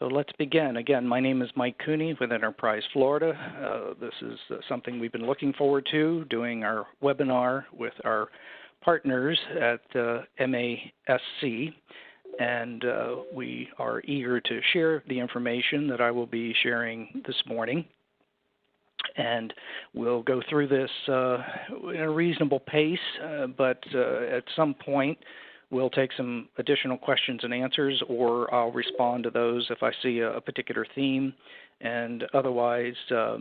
So let's begin. Again, my name is Mike Cooney with Enterprise Florida. This is something we've been looking forward to, doing our webinar with our partners at MASC, and we are eager to share the information that I will be sharing this morning. And we'll go through this in a reasonable pace, but at some point, we'll take some additional questions and answers, or I'll respond to those if I see a particular theme. And otherwise, as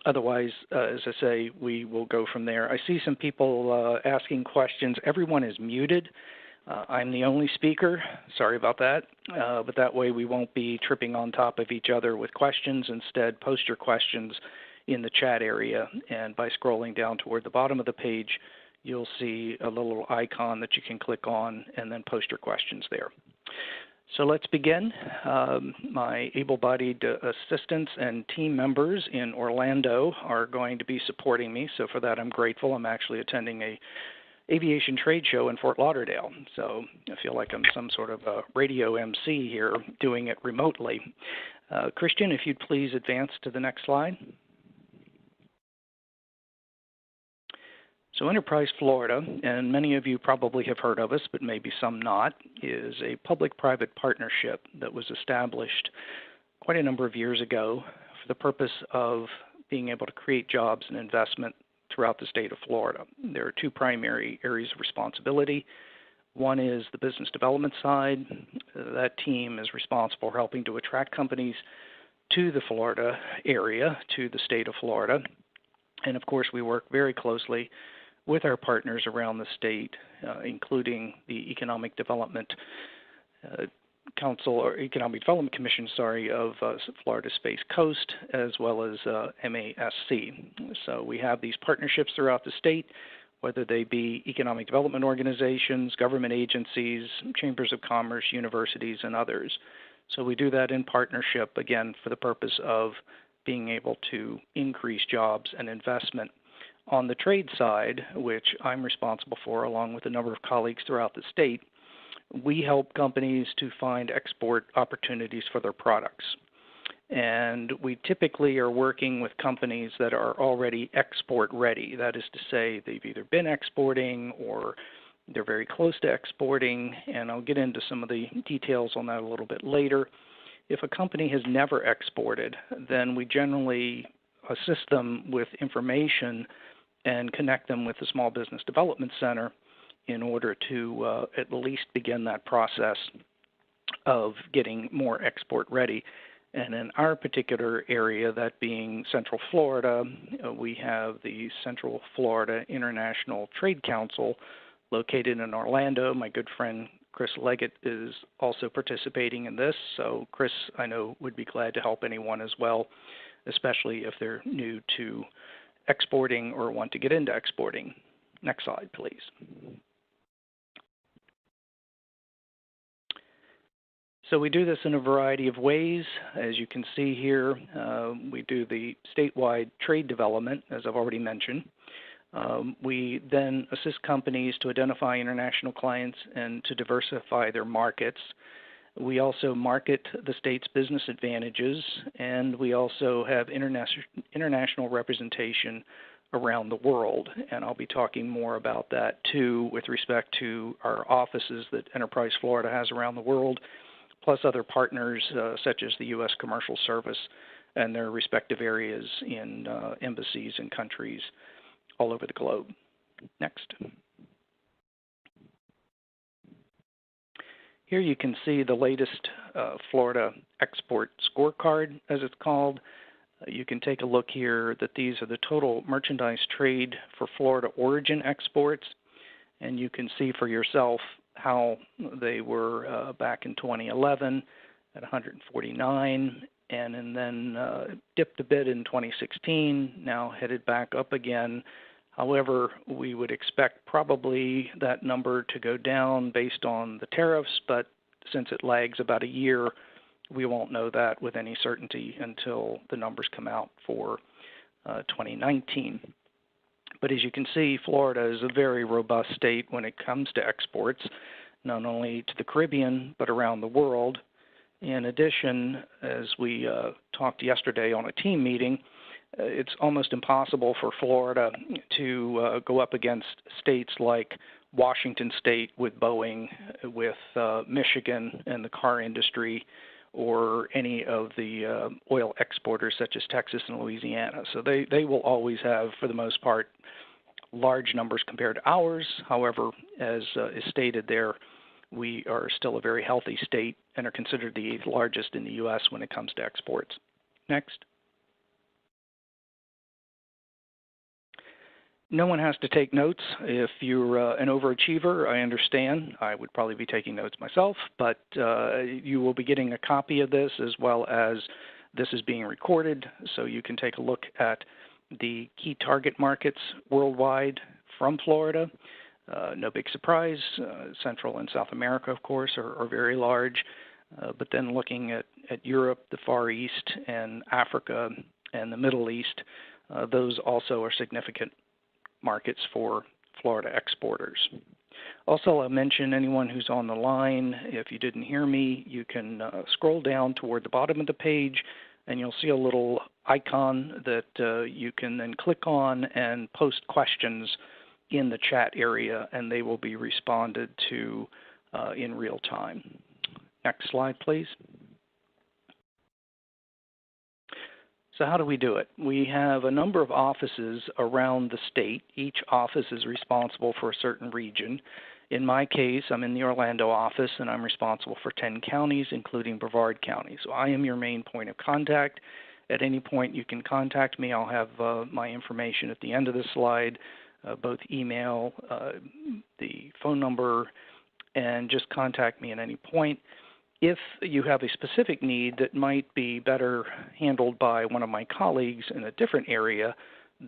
I say, we will go from there. I see some people asking questions. Everyone is muted. I'm the only speaker. Sorry about that. But that way we won't be tripping on top of each other with questions. Instead, post your questions in the chat area. And by scrolling down toward the bottom of the page, you'll see a little icon that you can click on and then post your questions there. So let's begin. My able-bodied assistants and team members in Orlando are going to be supporting me. So for that, I'm grateful. I'm actually attending a aviation trade show in Fort Lauderdale. So I feel like I'm some sort of a radio MC here doing it remotely. Christian, if you'd please advance to the next slide. So Enterprise Florida, and many of you probably have heard of us, but maybe some not, is a public-private partnership that was established quite a number of years ago for the purpose of being able to create jobs and investment throughout the state of Florida. There are two primary areas of responsibility. One is the business development side. That team is responsible for helping to attract companies to the Florida area, to the state of Florida. And of course, we work very closely with our partners around the state, including the Economic Development Council, or Economic Development Commission, of Florida Space Coast, as well as MASC. So we have these partnerships throughout the state, whether they be economic development organizations, government agencies, chambers of commerce, universities, and others. So we do that in partnership, again, for the purpose of being able to increase jobs and investment. On the trade side, which I'm responsible for, along with a number of colleagues throughout the state, we help companies to find export opportunities for their products. And we typically are working with companies that are already export ready. That is to say, they've either been exporting or they're very close to exporting, and I'll get into some of the details on that a little bit later. If a company has never exported, then we generally assist them with information and connect them with the Small Business Development Center in order to at least begin that process of getting more export ready. And in our particular area, that being Central Florida, we have the Central Florida International Trade Council located in Orlando. My good friend Chris Leggett is also participating in this. So Chris, I know, would be glad to help anyone as well, especially if they're new to exporting or want to get into exporting. Next slide, please. So we do this in a variety of ways. As you can see here, we do the statewide trade development, as I've already mentioned. We then assist companies to identify international clients and to diversify their markets. We also market the state's business advantages, and we also have international representation around the world. And I'll be talking more about that, too, with respect to our offices that Enterprise Florida has around the world, plus other partners such as the U.S. Commercial Service and their respective areas in embassies and countries all over the globe. Next. Here you can see the latest Florida Export Scorecard, as it's called. You can take a look here that these are the total merchandise trade for Florida origin exports, and you can see for yourself how they were back in 2011 at 149, and then dipped a bit in 2016, now headed back up again. However, we would expect probably that number to go down based on the tariffs, but since it lags about a year, we won't know that with any certainty until the numbers come out for 2019. But as you can see, Florida is a very robust state when it comes to exports, not only to the Caribbean, but around the world. In addition, as we talked yesterday on a team meeting, it's almost impossible for Florida to go up against states like Washington State with Boeing, with Michigan and the car industry, or any of the oil exporters such as Texas and Louisiana. So they will always have, for the most part, large numbers compared to ours. However, as is stated there, we are still a very healthy state and are considered the 8th largest in the U.S. when it comes to exports. Next. No one has to take notes. If you're an overachiever, I understand. I would probably be taking notes myself, but you will be getting a copy of this as well as this is being recorded, so you can take a look at the key target markets worldwide from Florida. No big surprise. Central and South America, of course, are very large, but then looking at Europe, the Far East, and Africa, and the Middle East, those also are significant markets for Florida exporters. Also, I'll mention anyone who's on the line, if you didn't hear me, you can scroll down toward the bottom of the page and you'll see a little icon that you can then click on and post questions in the chat area, and they will be responded to in real time. Next slide, please. So how do we do it? We have a number of offices around the state. Each office is responsible for a certain region. In my case, I'm in the Orlando office, and I'm responsible for 10 counties, including Brevard County. So I am your main point of contact. At any point, you can contact me. I'll have my information at the end of the slide, both email, the phone number, and just contact me at any point. If you have a specific need that might be better handled by one of my colleagues in a different area,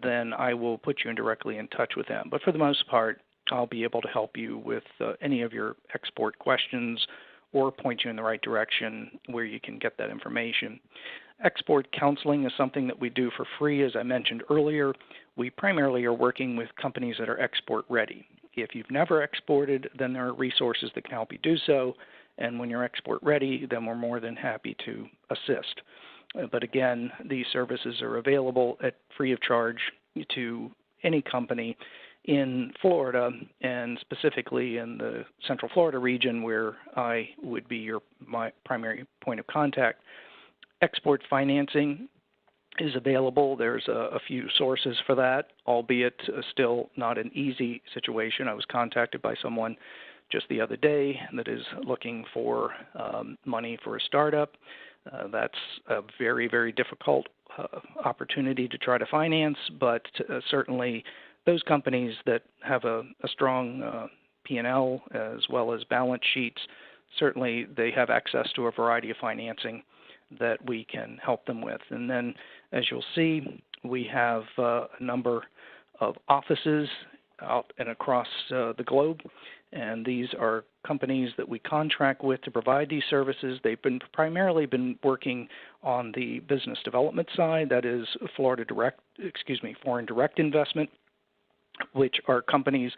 then I will put you directly in touch with them. But for the most part, I'll be able to help you with any of your export questions or point you in the right direction where you can get that information. Export counseling is something that we do for free. As I mentioned earlier, we primarily are working with companies that are export ready. If you've never exported, then there are resources that can help you do so. And when you're export ready, then we're more than happy to assist. But again, these services are available at free of charge to any company in Florida, and specifically in the Central Florida region where I would be my primary point of contact. Export financing is available. There's a few sources for that, albeit still not an easy situation. I was contacted by someone just the other day that is looking for money for a startup. That's a very, very difficult opportunity to try to finance, but certainly those companies that have a strong P&L as well as balance sheets, certainly they have access to a variety of financing that we can help them with. And then, as you'll see, we have a number of offices out and across the globe, and these are companies that we contract with to provide these services. They've primarily been working on the business development side, that is foreign direct investment, which are companies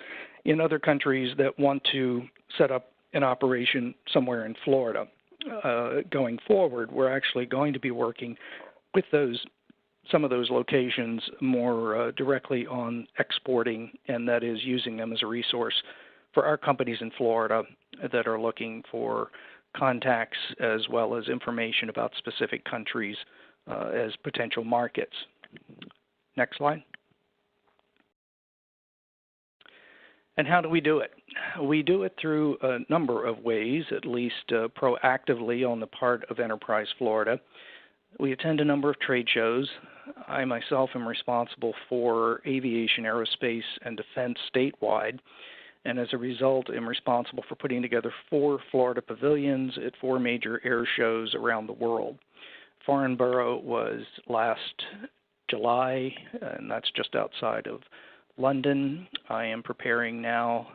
in other countries that want to set up an operation somewhere in Florida. Going forward, we're actually going to be working with some of those locations more directly on exporting, and that is using them as a resource for our companies in Florida that are looking for contacts as well as information about specific countries as potential markets. Next slide. And how do we do it? We do it through a number of ways, at least proactively on the part of Enterprise Florida. We attend a number of trade shows. I myself am responsible for aviation, aerospace, and defense statewide, and as a result am responsible for putting together 4 Florida pavilions at 4 major air shows around the world. Farnborough was last July, and that's just outside of London. I am preparing now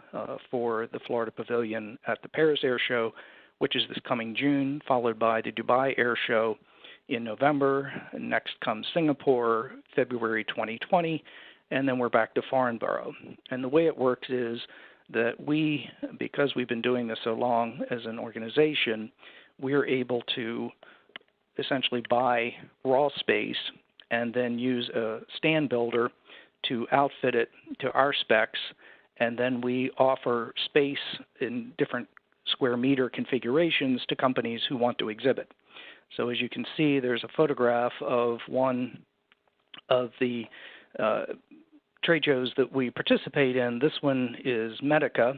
for the Florida Pavilion at the Paris Air Show, which is this coming June, followed by the Dubai Air Show in November. Next comes Singapore, February 2020, and then we're back to Farnborough. And the way it works is that because we've been doing this so long as an organization, we're able to essentially buy raw space and then use a stand builder to outfit it to our specs, and then we offer space in different square meter configurations to companies who want to exhibit. So as you can see, there's a photograph of one of the trade shows that we participate in. This one is Medica.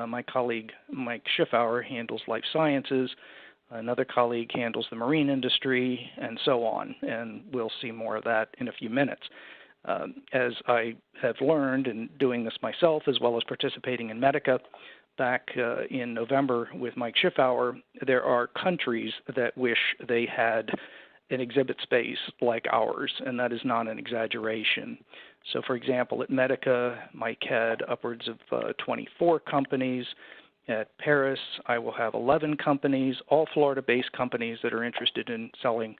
My colleague Mike Schiffauer handles life sciences. Another colleague handles the marine industry, and so on. And we'll see more of that in a few minutes. As I have learned in doing this myself, as well as participating in Medica back in November with Mike Schiffauer, there are countries that wish they had an exhibit space like ours, and that is not an exaggeration. So, for example, at Medica, Mike had upwards of 24 companies. At Paris, I will have 11 companies, all Florida-based companies that are interested in selling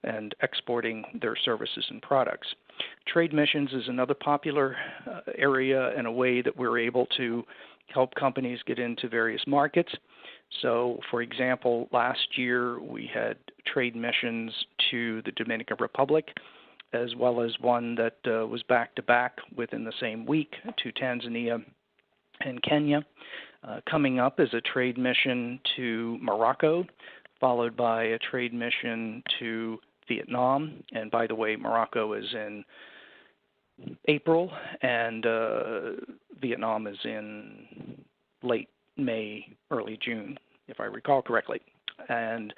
and exporting their services and products. Trade missions is another popular area and a way that we're able to help companies get into various markets. So, for example, last year we had trade missions to the Dominican Republic, as well as one that was back-to-back within the same week to Tanzania and Kenya. Coming up is a trade mission to Morocco, followed by a trade mission to Vietnam. And by the way, Morocco is in April, and Vietnam is in late May, early June, if I recall correctly. And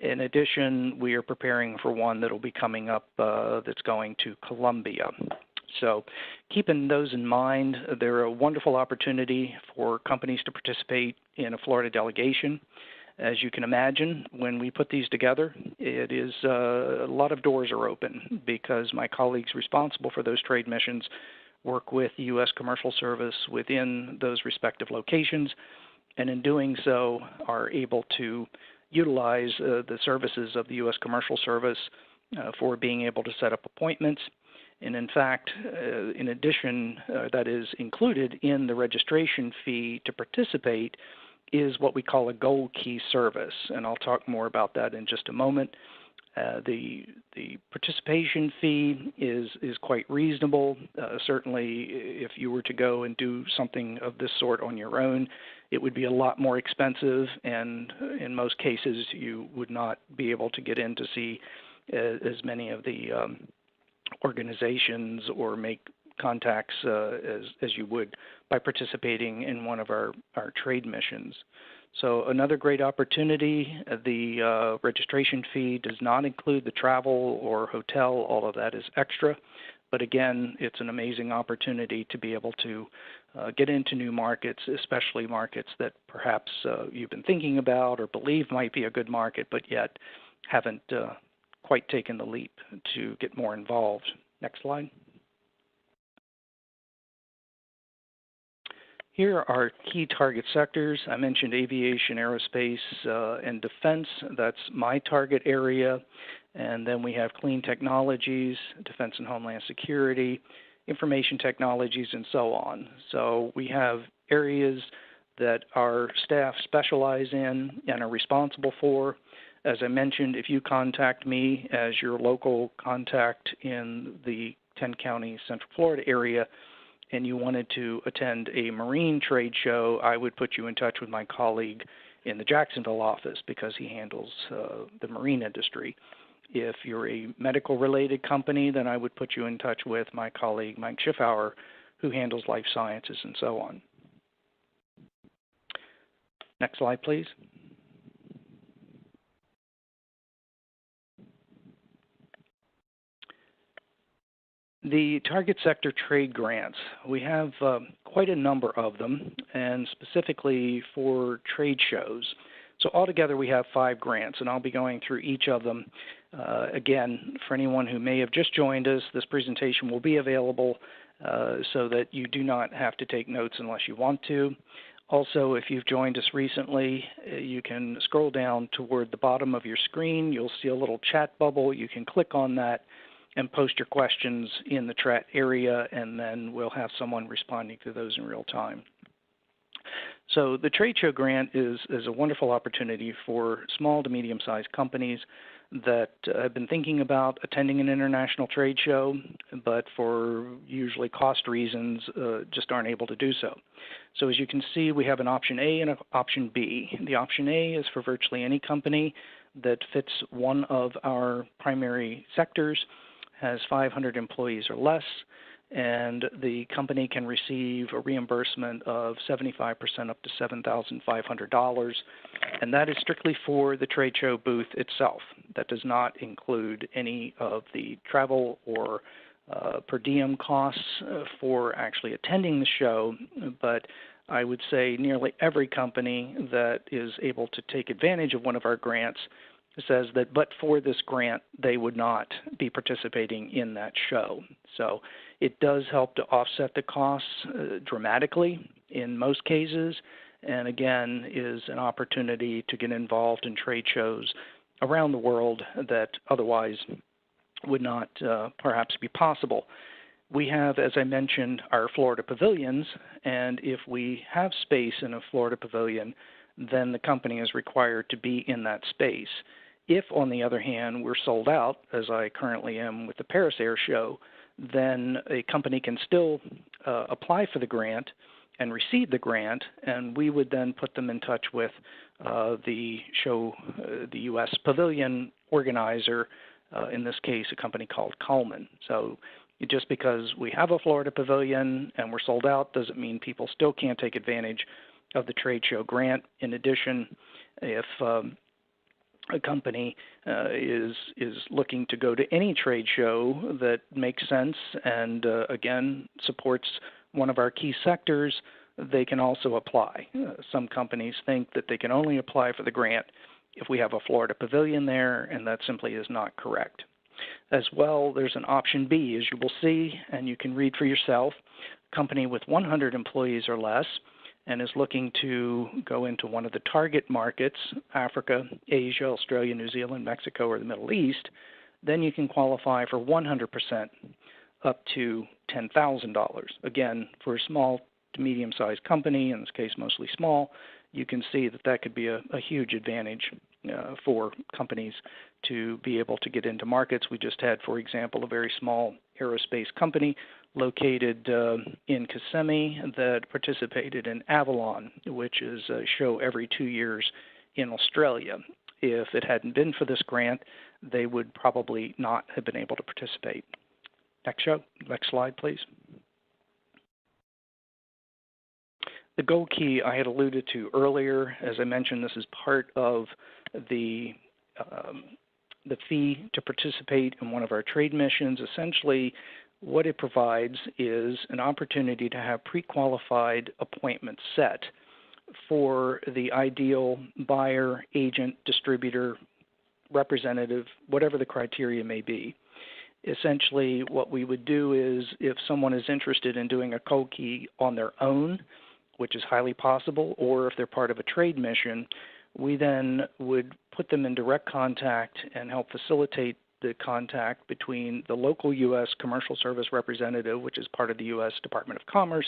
in addition, we are preparing for one that will be coming up that's going to Colombia. So keeping those in mind, they're a wonderful opportunity for companies to participate in a Florida delegation. As you can imagine, when we put these together, it is a lot of doors are open because my colleagues responsible for those trade missions work with the U.S. Commercial Service within those respective locations, and in doing so are able to utilize the services of the U.S. Commercial Service for being able to set up appointments. And in fact, in addition, that is included in the registration fee to participate is what we call a gold key service, and I'll talk more about that in just a moment. The participation fee is quite reasonable. Certainly, if you were to go and do something of this sort on your own, it would be a lot more expensive, and in most cases, you would not be able to get in to see as many of the organizations or make contacts as you would by participating in one of our trade missions. So another great opportunity. The registration fee does not include the travel or hotel. All of that is extra. But again, it's an amazing opportunity to be able to get into new markets, especially markets that perhaps you've been thinking about or believe might be a good market, but yet haven't quite taken the leap to get more involved. Next slide. Here are key target sectors. I mentioned aviation, aerospace, and defense. That's my target area. And then we have clean technologies, defense and homeland security, information technologies, and so on. So we have areas that our staff specialize in and are responsible for. As I mentioned, if you contact me as your local contact in the 10-county Central Florida area and you wanted to attend a marine trade show, I would put you in touch with my colleague in the Jacksonville office because he handles the marine industry. If you're a medical-related company, then I would put you in touch with my colleague Mike Schiffauer, who handles life sciences and so on. Next slide, please. The target sector trade grants, we have quite a number of them, and specifically for trade shows. So altogether we have 5 grants, and I'll be going through each of them. Again, for anyone who may have just joined us, this presentation will be available so that you do not have to take notes unless you want to. Also, if you've joined us recently, you can scroll down toward the bottom of your screen. You'll see a little chat bubble. You can click on that and post your questions in the chat area, and then we'll have someone responding to those in real time. So the trade show grant is a wonderful opportunity for small to medium-sized companies that have been thinking about attending an international trade show, but for usually cost reasons just aren't able to do so. So as you can see, we have an option A and an option B. The option A is for virtually any company that fits one of our primary sectors, has 500 employees or less, and the company can receive a reimbursement of 75% up to $7,500, and that is strictly for the trade show booth itself. That does not include any of the travel or per diem costs for actually attending the show, but I would say nearly every company that is able to take advantage of one of our grants says that but for this grant, they would not be participating in that show. So it does help to offset the costs dramatically in most cases, and again is an opportunity to get involved in trade shows around the world that otherwise would not perhaps be possible. We have, as I mentioned, our Florida pavilions, and if we have space in a Florida pavilion, then the company is required to be in that space. If, on the other hand, we're sold out, as I currently am with the Paris Air Show, then a company can still apply for the grant and receive the grant, and we would then put them in touch with the show, the U.S. pavilion organizer, in this case a company called Coleman. So just because we have a Florida pavilion and we're sold out doesn't mean people still can't take advantage of the trade show grant. In addition, if a company is looking to go to any trade show that makes sense and, again, supports one of our key sectors, they can also apply. Some companies think that they can only apply for the grant if we have a Florida pavilion there, and that simply is not correct. As well, there's an option B, as you will see, and you can read for yourself. A company with 100 employees or less and is looking to go into one of the target markets, Africa, Asia, Australia, New Zealand, Mexico, or the Middle East, then you can qualify for 100% up to $10,000. Again, for a small to medium-sized company, in this case mostly small, you can see that that could be a huge advantage for companies to be able to get into markets. We just had, for example, a very small aerospace company located in Kissimmee that participated in Avalon, which is a show every 2 years in Australia. If it hadn't been for this grant, they would probably not have been able to participate. Next slide, please. The gold key I had alluded to earlier. As I mentioned, this is part of the fee to participate in one of our trade missions. Essentially, what it provides is an opportunity to have pre-qualified appointments set for the ideal buyer, agent, distributor, representative, whatever the criteria may be. Essentially, what we would do is if someone is interested in doing a cold key on their own, which is highly possible, or if they're part of a trade mission, we then would put them in direct contact and help facilitate the contact between the local U.S. Commercial Service representative, which is part of the U.S. Department of Commerce,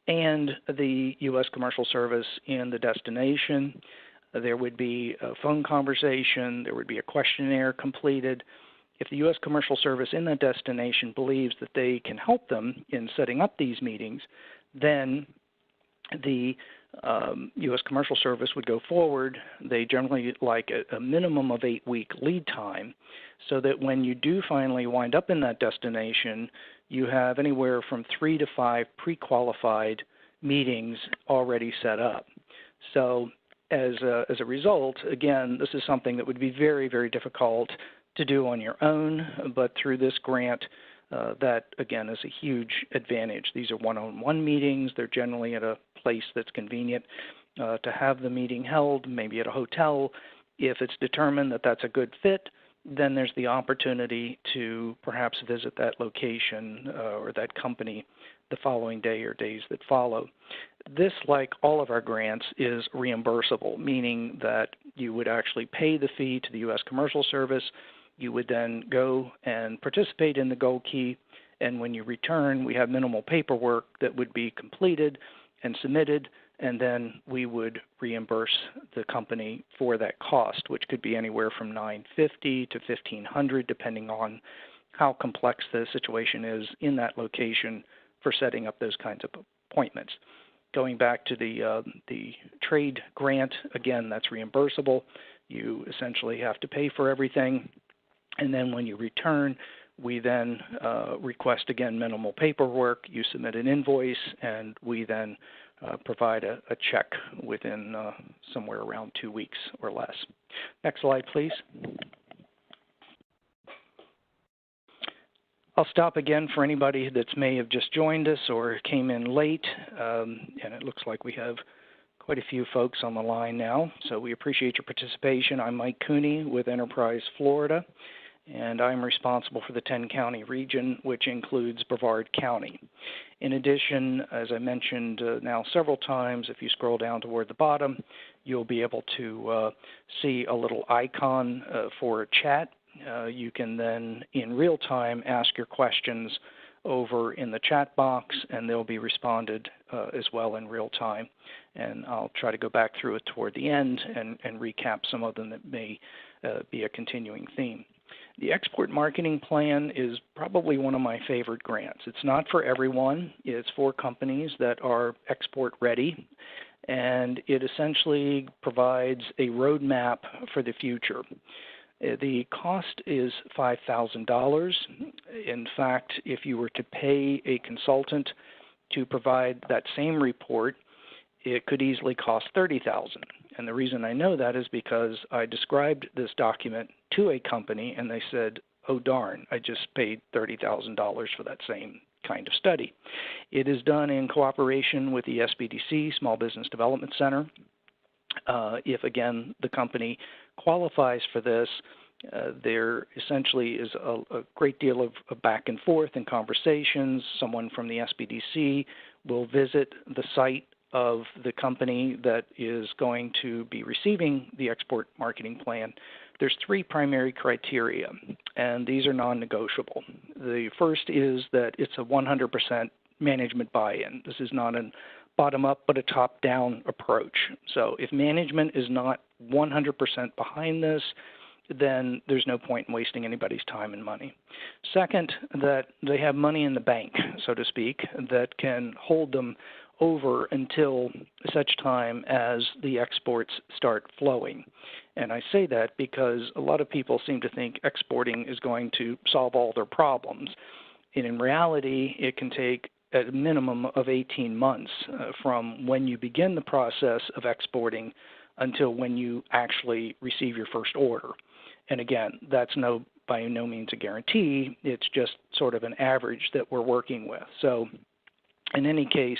and the U.S. Commercial Service in the destination. There would be a phone conversation. There would be a questionnaire completed. If the U.S. Commercial Service in that destination believes that they can help them in setting up these meetings, then the U.S. Commercial Service would go forward. They generally like a minimum of 8-week lead time so that when you do finally wind up in that destination, you have anywhere from 3 to 5 pre-qualified meetings already set up. So as a result, again, this is something that would be very, very difficult to do on your own, but through this grant, that, again, is a huge advantage. These are one-on-one meetings. They're generally at a place that's convenient to have the meeting held, maybe at a hotel. If it's determined that that's a good fit, then there's the opportunity to perhaps visit that location or that company the following day or days that follow. This, like all of our grants, is reimbursable, meaning that you would actually pay the fee to the U.S. Commercial Service. You would then go and participate in the Gold Key, and when you return, we have minimal paperwork that would be completed and submitted and then we would reimburse the company for that cost, which could be anywhere from $950 to $1,500, depending on how complex the situation is in that location for setting up those kinds of appointments. Going back to the trade grant, again, that's reimbursable. You essentially have to pay for everything, and then when you return, we then request, again, minimal paperwork. You submit an invoice, and we then provide a check within somewhere around 2 weeks or less. Next slide, please. I'll stop again for anybody that may have just joined us or came in late, and it looks like we have quite a few folks on the line now, so we appreciate your participation. I'm Mike Cooney with Enterprise Florida, and I'm responsible for the 10-county region, which includes Brevard County. In addition, as I mentioned now several times, if you scroll down toward the bottom, you'll be able to see a little icon for a chat. You can then, in real time, ask your questions over in the chat box, and they'll be responded as well in real time. And I'll try to go back through it toward the end and recap some of them that may be a continuing theme. The Export Marketing Plan is probably one of my favorite grants. It's not for everyone. It's for companies that are export ready, and it essentially provides a roadmap for the future. The cost is $5,000. In fact, if you were to pay a consultant to provide that same report, it could easily cost $30,000. And the reason I know that is because I described this document to a company, and they said, "Oh darn, I just paid $30,000 for that same kind of study." It is done in cooperation with the SBDC, Small Business Development Center. If, again, the company qualifies for this, there essentially is a great deal of back and forth and conversations. Someone from the SBDC will visit the site of the company that is going to be receiving the Export Marketing Plan. There's 3 primary criteria, and these are non-negotiable. The first is that it's a 100% management buy-in. This is not a bottom-up but a top-down approach. So if management is not 100% behind this, then there's no point in wasting anybody's time and money. Second, that they have money in the bank, so to speak, that can hold them over until such time as the exports start flowing. And I say that because a lot of people seem to think exporting is going to solve all their problems. And in reality, it can take a minimum of 18 months from when you begin the process of exporting until when you actually receive your first order. And again, that's by no means a guarantee. It's just sort of an average that we're working with. So in any case,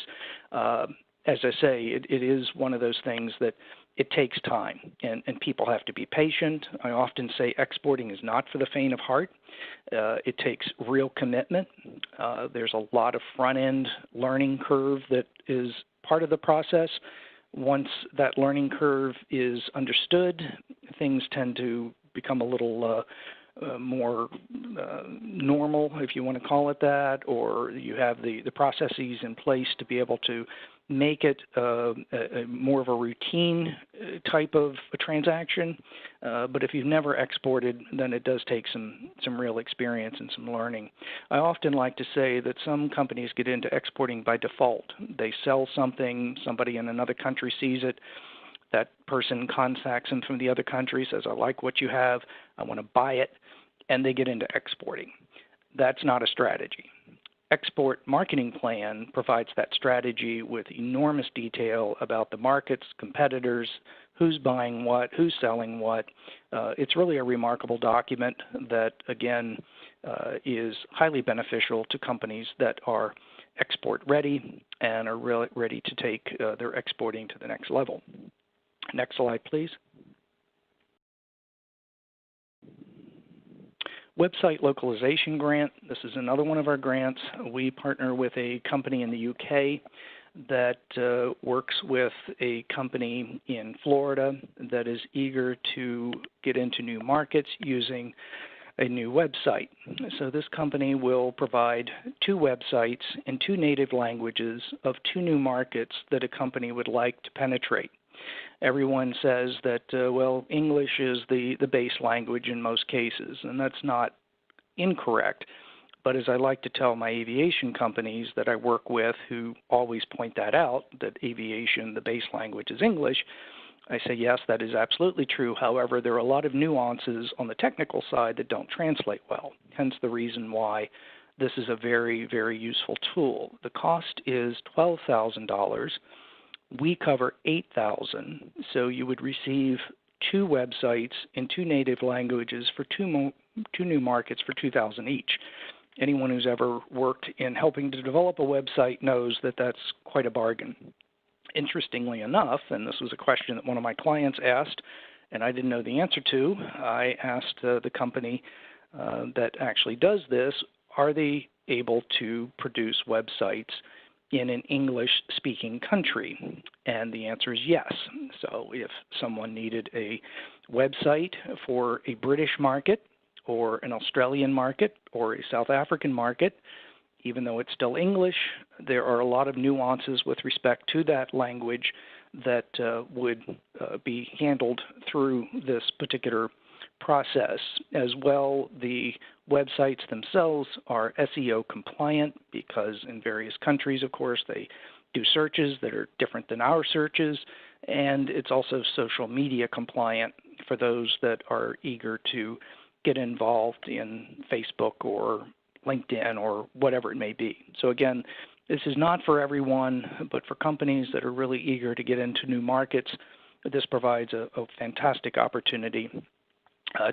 as I say, it is one of those things that it takes time, and people have to be patient. I often say exporting is not for the faint of heart. It takes real commitment. There's a lot of front-end learning curve that is part of the process. Once that learning curve is understood, things tend to become a little more normal, if you want to call it that, or you have the processes in place to be able to make it more of a routine type of a transaction. But if you've never exported, then it does take some real experience and some learning. I often like to say that some companies get into exporting by default. They sell something, somebody in another country sees it, that person contacts them from the other country, says, "I like what you have, I want to buy it," and they get into exporting. That's not a strategy. Export Marketing Plan provides that strategy with enormous detail about the markets, competitors, who's buying what, who's selling what. It's really a remarkable document that, again, is highly beneficial to companies that are export ready and are really ready to take their exporting to the next level. Next slide, please. Website Localization Grant. This is another one of our grants. We partner with a company in the UK that works with a company in Florida that is eager to get into new markets using a new website. So this company will provide 2 websites in 2 native languages of 2 new markets that a company would like to penetrate. Everyone says that, well, English is the base language in most cases, and that's not incorrect. But as I like to tell my aviation companies that I work with who always point that out, that aviation, the base language is English, I say, yes, that is absolutely true. However, there are a lot of nuances on the technical side that don't translate well, hence the reason why this is a very, very useful tool. The cost is $12,000. We cover $8,000, so you would receive 2 websites in 2 native languages for 2 new markets for $2,000 each. Anyone who's ever worked in helping to develop a website knows that that's quite a bargain. Interestingly enough, and this was a question that one of my clients asked, and I didn't know the answer to, I asked the company that actually does this, are they able to produce websites in an English-speaking country? And the answer is yes. So if someone needed a website for a British market or an Australian market or a South African market, even though it's still English, there are a lot of nuances with respect to that language that would be handled through this particular process. As well, the websites themselves are SEO compliant because in various countries, of course, they do searches that are different than our searches, and it's also social media compliant for those that are eager to get involved in Facebook or LinkedIn or whatever it may be. So again, this is not for everyone, but for companies that are really eager to get into new markets, this provides a fantastic opportunity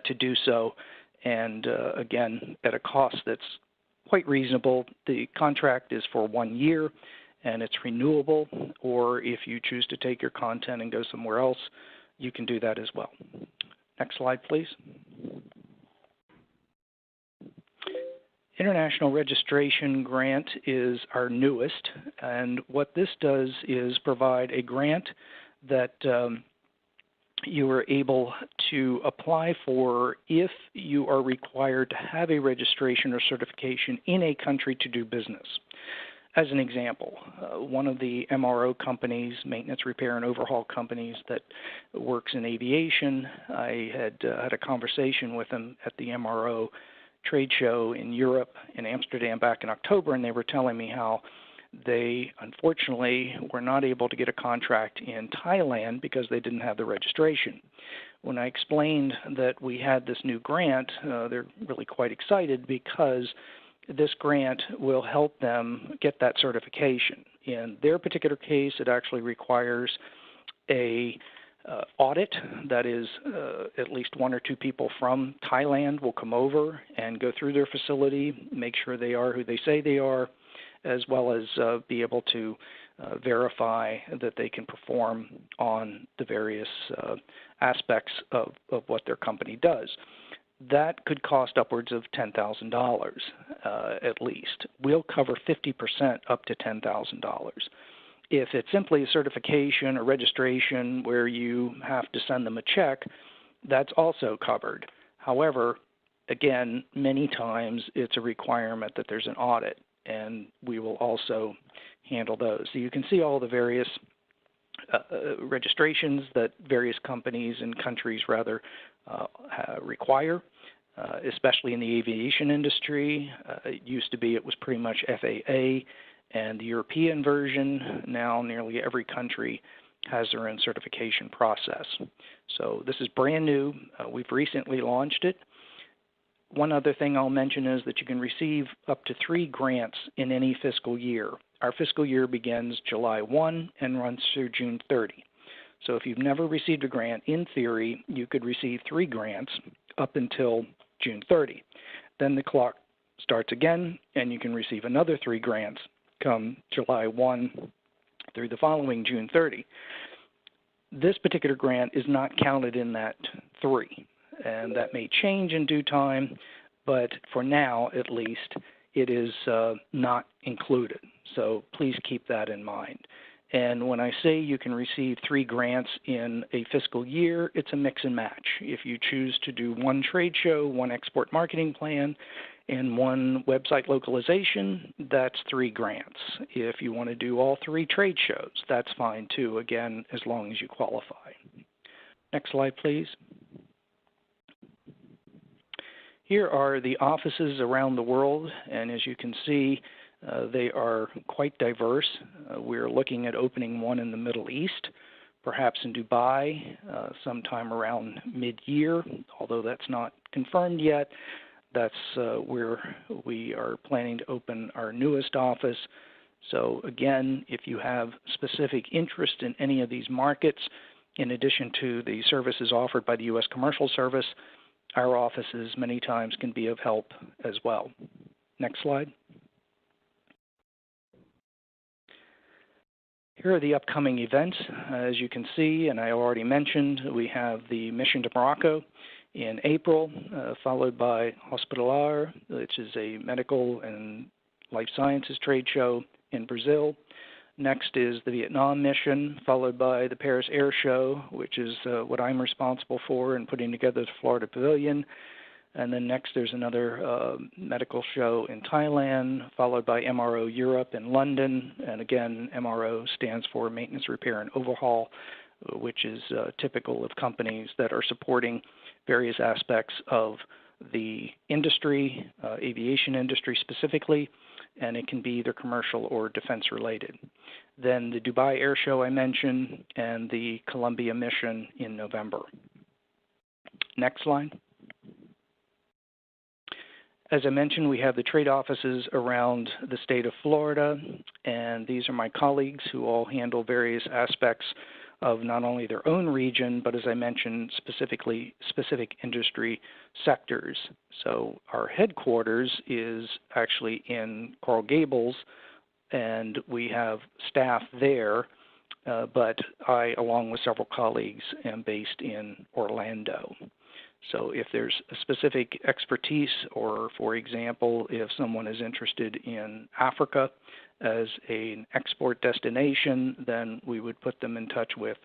to do so. And again, at a cost that's quite reasonable. The contract is for 1 year and it's renewable, or if you choose to take your content and go somewhere else, you can do that as well. Next slide, please. International Registration Grant is our newest, and what this does is provide a grant that you are able to apply for if you are required to have a registration or certification in a country to do business. As an example, one of the MRO companies, maintenance, repair, and overhaul companies that works in aviation, I had a conversation with them at the MRO trade show in Europe, in Amsterdam, back in October, and they were telling me how they unfortunately were not able to get a contract in Thailand because they didn't have the registration. When I explained that we had this new grant, they're really quite excited because this grant will help them get that certification. In their particular case, it actually requires a audit. That is, at least 1 or 2 people from Thailand will come over and go through their facility, make sure they are who they say they are, as well as be able to verify that they can perform on the various aspects of what their company does. That could cost upwards of $10,000 at least. We'll cover 50% up to $10,000. If it's simply a certification or registration where you have to send them a check, that's also covered. However, again, many times it's a requirement that there's an audit, and we will also handle those. So you can see all the various registrations that various companies and countries rather require, especially in the aviation industry. It used to be it was pretty much FAA and the European version. Now nearly every country has their own certification process. So this is brand new. We've recently launched it. One other thing I'll mention is that you can receive up to 3 grants in any fiscal year. Our fiscal year begins July 1 and runs through June 30. So if you've never received a grant, in theory, you could receive 3 grants up until June 30. Then the clock starts again, and you can receive another 3 grants come July 1 through the following June 30. This particular grant is not counted in that 3, and that may change in due time, but for now, at least, it is not included. So please keep that in mind. And when I say you can receive 3 grants in a fiscal year, it's a mix and match. If you choose to do 1 trade show, 1 export marketing plan, and 1 website localization, that's 3 grants. If you want to do all 3 trade shows, that's fine too, again, as long as you qualify. Next slide, please. Here are the offices around the world, and as you can see, they are quite diverse. We're looking at opening 1 in the Middle East, perhaps in Dubai, sometime around mid-year, although that's not confirmed yet. That's where we are planning to open our newest office. So again, if you have specific interest in any of these markets, in addition to the services offered by the U.S. Commercial Service, our offices many times can be of help as well. Next slide. Here are the upcoming events. As you can see, and I already mentioned, we have the Mission to Morocco in April, followed by Hospitalar, which is a medical and life sciences trade show in Brazil. Next is the Vietnam mission, followed by the Paris Air Show, which is what I'm responsible for in putting together the Florida Pavilion. And then next there's another medical show in Thailand, followed by MRO Europe in London. And again, MRO stands for Maintenance, Repair, and Overhaul, which is typical of companies that are supporting various aspects of the industry, aviation industry specifically, and it can be either commercial or defense related. Then the Dubai Air Show I mentioned, and the Columbia mission in November. Next slide. As I mentioned, we have the trade offices around the state of Florida, and these are my colleagues who all handle various aspects of not only their own region, but as I mentioned, specific industry sectors. So our headquarters is actually in Coral Gables, and we have staff there, but I, along with several colleagues, am based in Orlando. So if there's a specific expertise, or for example, if someone is interested in Africa as an export destination, then we would put them in touch with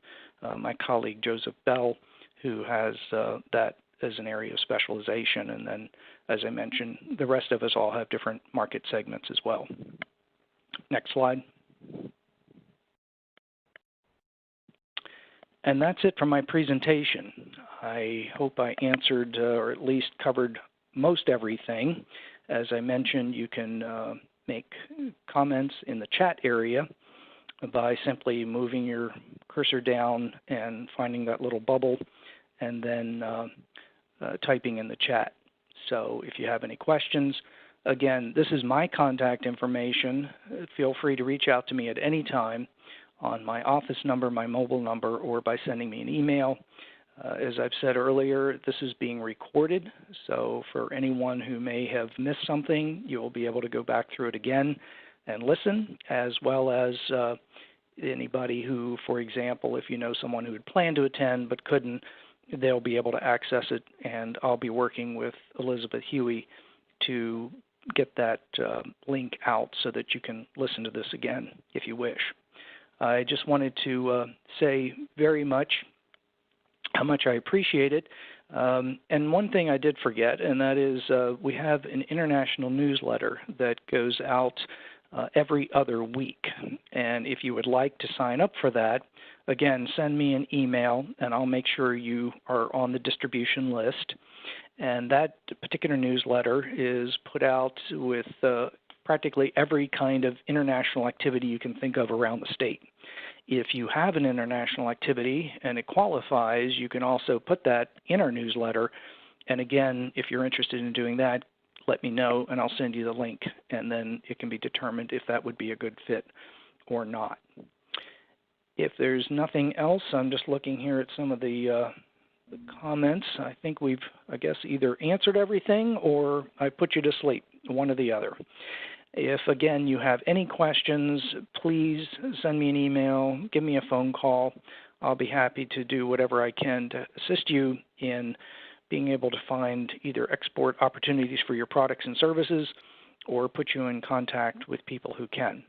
my colleague Joseph Bell, who has that as an area of specialization. And then, as I mentioned, the rest of us all have different market segments as well. Next slide. And that's it for my presentation. I hope I answered or at least covered most everything. As I mentioned, you can make comments in the chat area by simply moving your cursor down and finding that little bubble and then typing in the chat. So if you have any questions, again, this is my contact information. Feel free to reach out to me at any time on my office number, my mobile number, or by sending me an email. As I've said earlier, this is being recorded, so for anyone who may have missed something, you will be able to go back through it again and listen, as well as anybody who, for example, if you know someone who had planned to attend but couldn't, they'll be able to access it, and I'll be working with Elizabeth Huey to get that link out so that you can listen to this again if you wish. I just wanted to say very much how much I appreciate it. And one thing I did forget, and that is we have an international newsletter that goes out every other week. And if you would like to sign up for that, again, send me an email, and I'll make sure you are on the distribution list. And that particular newsletter is put out with practically every kind of international activity you can think of around the state. If you have an international activity and it qualifies, you can also put that in our newsletter. And again, if you're interested in doing that, let me know and I'll send you the link, and then it can be determined if that would be a good fit or not. If there's nothing else, I'm just looking here at some of the comments. I think we've, I guess, either answered everything or I put you to sleep, one or the other. If, again, you have any questions, please send me an email, give me a phone call. I'll be happy to do whatever I can to assist you in being able to find either export opportunities for your products and services or put you in contact with people who can.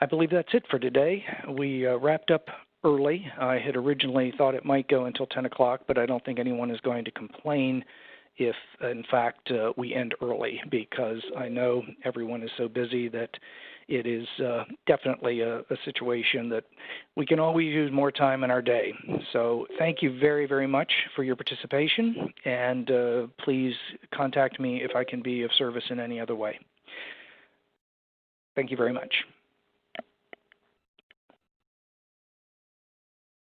I believe that's it for today. We wrapped up early. I had originally thought it might go until 10 o'clock, but I don't think anyone is going to complain if, in fact, we end early, because I know everyone is so busy that it is definitely a situation that we can always use more time in our day. So thank you very, very much for your participation, and please contact me if I can be of service in any other way. Thank you very much.